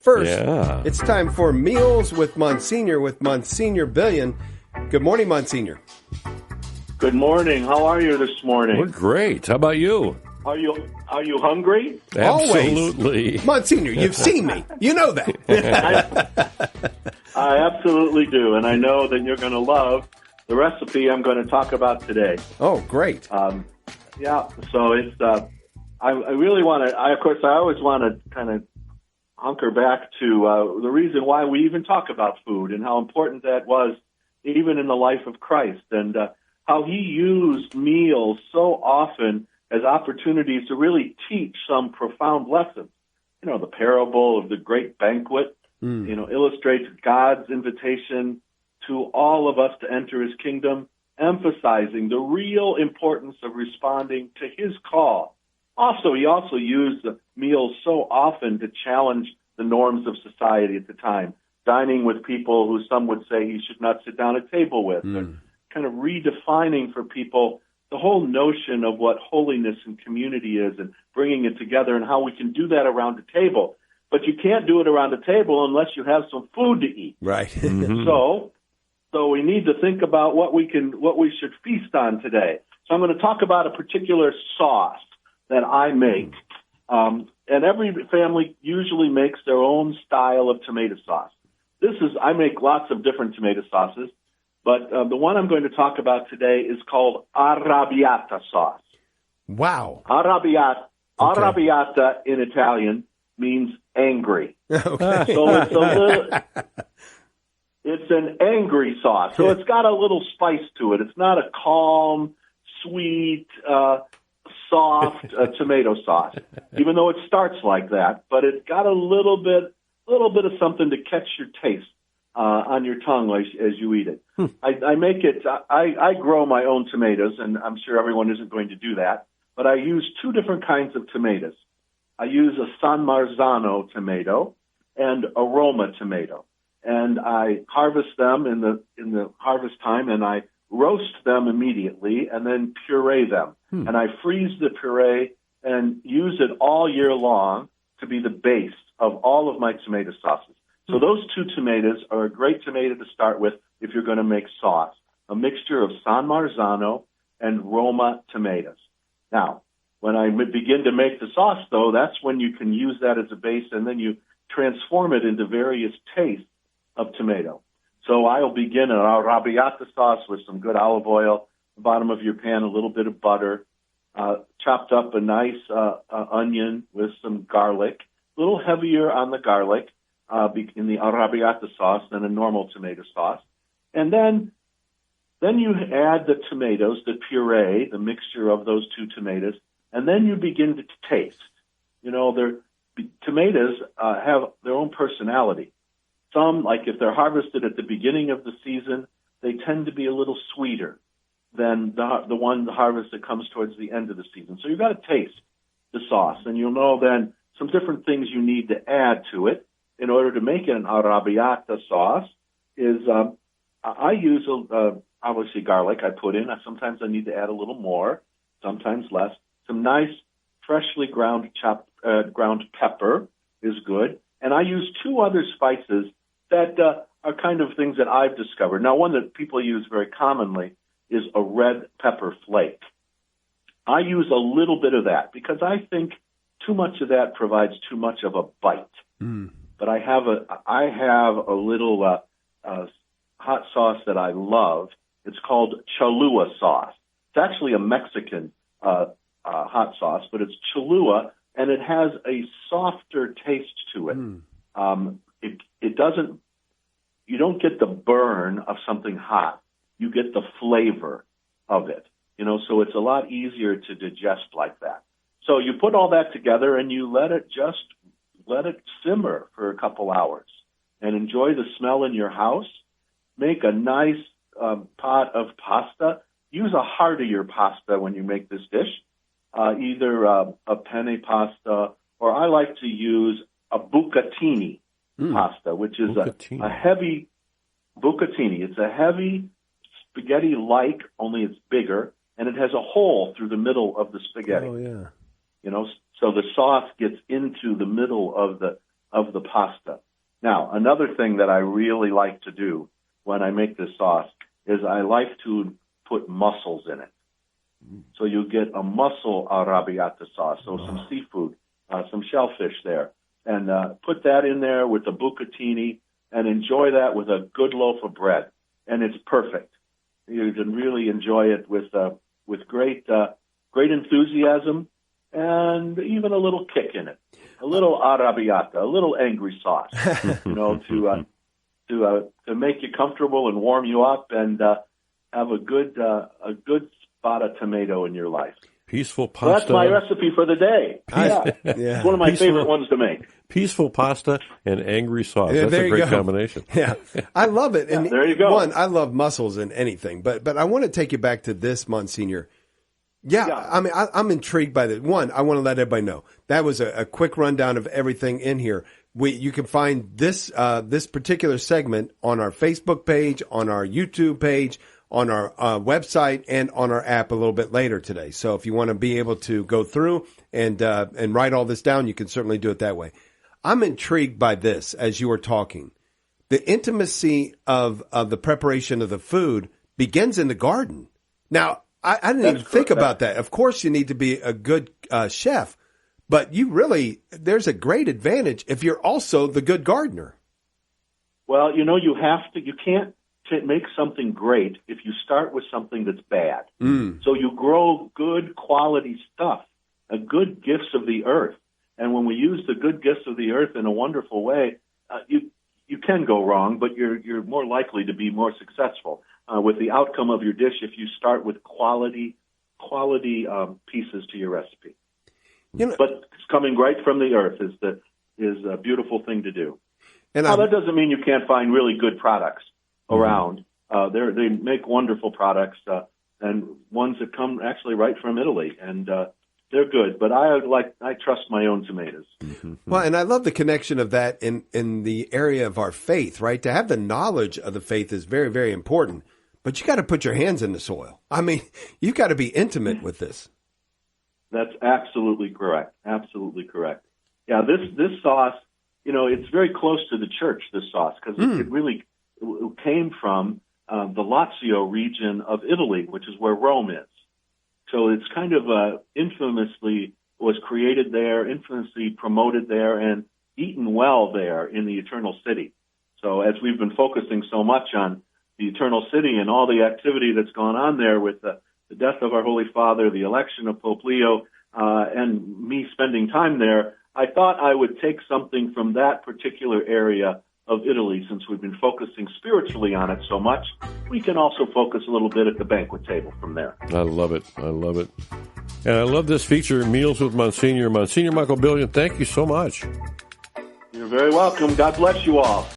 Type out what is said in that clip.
first, Yeah. it's time for Meals with Monsignor Billian. Good morning, Monsignor. Good morning. How are you this morning? We're great. How about you? Are you hungry? Absolutely. Always. Monsignor, you've seen me. You know that. I absolutely do, and I know that you're going to love the recipe I'm going to talk about today. Oh, great. So it's I really want to. Of course, I always want to kind of hunker back to the reason why we even talk about food and how important that was, even in the life of Christ, and how he used meals so often as opportunities to really teach some profound lessons. You know, the parable of the great banquet, illustrates God's invitation to all of us to enter his kingdom, emphasizing the real importance of responding to his call. He also used the meals so often to challenge the norms of society at the time, dining with people who some would say he should not sit down at table with, and kind of redefining for people the whole notion of what holiness and community is and bringing it together and how we can do that around the table. But you can't do it around the table unless you have some food to eat. Right. So we need to think about what we should feast on today. So I'm going to talk about a particular sauce that I make. And every family usually makes their own style of tomato sauce. I make lots of different tomato sauces, but the one I'm going to talk about today is called Arrabbiata sauce. Wow. Arrabbiata in Italian means angry. Okay. So it's an angry sauce. So it's got a little spice to it. It's not a calm, sweet, soft tomato sauce, even though it starts like that. But it's got a little bit of something to catch your taste on your tongue as you eat it. I make it. I grow my own tomatoes, and I'm sure everyone isn't going to do that. But I use two different kinds of tomatoes. I use a San Marzano tomato and a Roma tomato, and I harvest them in the harvest time, and I roast them immediately, and then puree them. And I freeze the puree and use it all year long to be the base of all of my tomato sauces. So those two tomatoes are a great tomato to start with if you're going to make sauce, a mixture of San Marzano and Roma tomatoes. Now, when I begin to make the sauce, though, that's when you can use that as a base, and then you transform it into various tastes of tomato. So I'll begin an Arrabbiata sauce with some good olive oil, the bottom of your pan, a little bit of butter, chopped up a nice onion with some garlic, a little heavier on the garlic in the Arrabbiata sauce than a normal tomato sauce. And then you add the tomatoes, the puree, the mixture of those two tomatoes, and then you begin to taste. You know, tomatoes have their own personality. Some, like if they're harvested at the beginning of the season, they tend to be a little sweeter than the harvest that comes towards the end of the season. So you've got to taste the sauce, and you'll know then some different things you need to add to it in order to make it an Arrabbiata sauce. I use obviously garlic I put in. Sometimes I need to add a little more, sometimes less. Some nice freshly ground pepper is good. And I use two other spices that are kind of things that I've discovered. Now, one that people use very commonly is a red pepper flake. I use a little bit of that because I think too much of that provides too much of a bite. But I have a little hot sauce that I love. It's called Cholula sauce. It's actually a Mexican hot sauce, but it's Cholula, and it has a softer taste to it. It doesn't. You don't get the burn of something hot. You get the flavor of it. You know, so it's a lot easier to digest like that. So you put all that together and you let it simmer for a couple hours and enjoy the smell in your house. Make a nice pot of pasta. Use a heartier pasta when you make this dish, either a penne pasta, or I like to use a bucatini pasta, which is a heavy bucatini. It's a heavy spaghetti-like, only it's bigger, and it has a hole through the middle of the spaghetti. Oh, yeah. You know, so the sauce gets into the middle of the of the pasta. Now, another thing that I really like to do when I make this sauce is I like to put mussels in it. So you get a mussel arrabbiata sauce, so some seafood, some shellfish there, and put that in there with the bucatini and enjoy that with a good loaf of bread, and it's perfect. You can really enjoy it with great enthusiasm and even a little kick in it, a little arrabbiata, a little angry sauce, to make you comfortable and warm you up and have a good spot of tomato in your life. Peaceful pasta. So that's my recipe for the day. It's one of my favorite ones to make. Peaceful pasta and angry sauce. That's a great combination. Yeah, I love it. And there you go. One, I love mussels in anything, but I want to take you back to this, Monsignor. Yeah. I mean, I'm intrigued by this. One, I want to let everybody know that was a quick rundown of everything in here. You can find this particular segment on our Facebook page, on our YouTube page, on our website, and on our app a little bit later today. So if you want to be able to go through and write all this down, you can certainly do it that way. I'm intrigued by this as you were talking. The intimacy of the preparation of the food begins in the garden. Now, I didn't even think about that. Of course, you need to be a good chef, but there's a great advantage if you're also the good gardener. Well, you can't make something great if you start with something that's bad. So you grow good quality stuff, good gifts of the earth. And when we use the good gifts of the earth in a wonderful way, you can go wrong, but you're more likely to be more successful with the outcome of your dish if you start with quality pieces to your recipe. But coming right from the earth is a beautiful thing to do. And now, that doesn't mean you can't find really good products around. They make wonderful products and ones that come actually right from Italy, and they're good. But I trust my own tomatoes. Well, and I love the connection of that in the area of our faith, right? To have the knowledge of the faith is very, very important. But you got to put your hands in the soil. I mean, you've got to be intimate with this. That's absolutely correct. Absolutely correct. Yeah, this sauce, it's very close to the church, this sauce, because it really came from the Lazio region of Italy, which is where Rome is. So it's kind of infamously was created there, infamously promoted there, and eaten well there in the Eternal City. So as we've been focusing so much on the Eternal City and all the activity that's gone on there with the death of our Holy Father, the election of Pope Leo, and me spending time there, I thought I would take something from that particular area of Italy, since we've been focusing spiritually on it so much. We can also focus a little bit at the banquet table from there. I love it. I love it. And I love this feature, Meals with Monsignor. Monsignor Michael Billian, thank you so much. You're very welcome. God bless you all.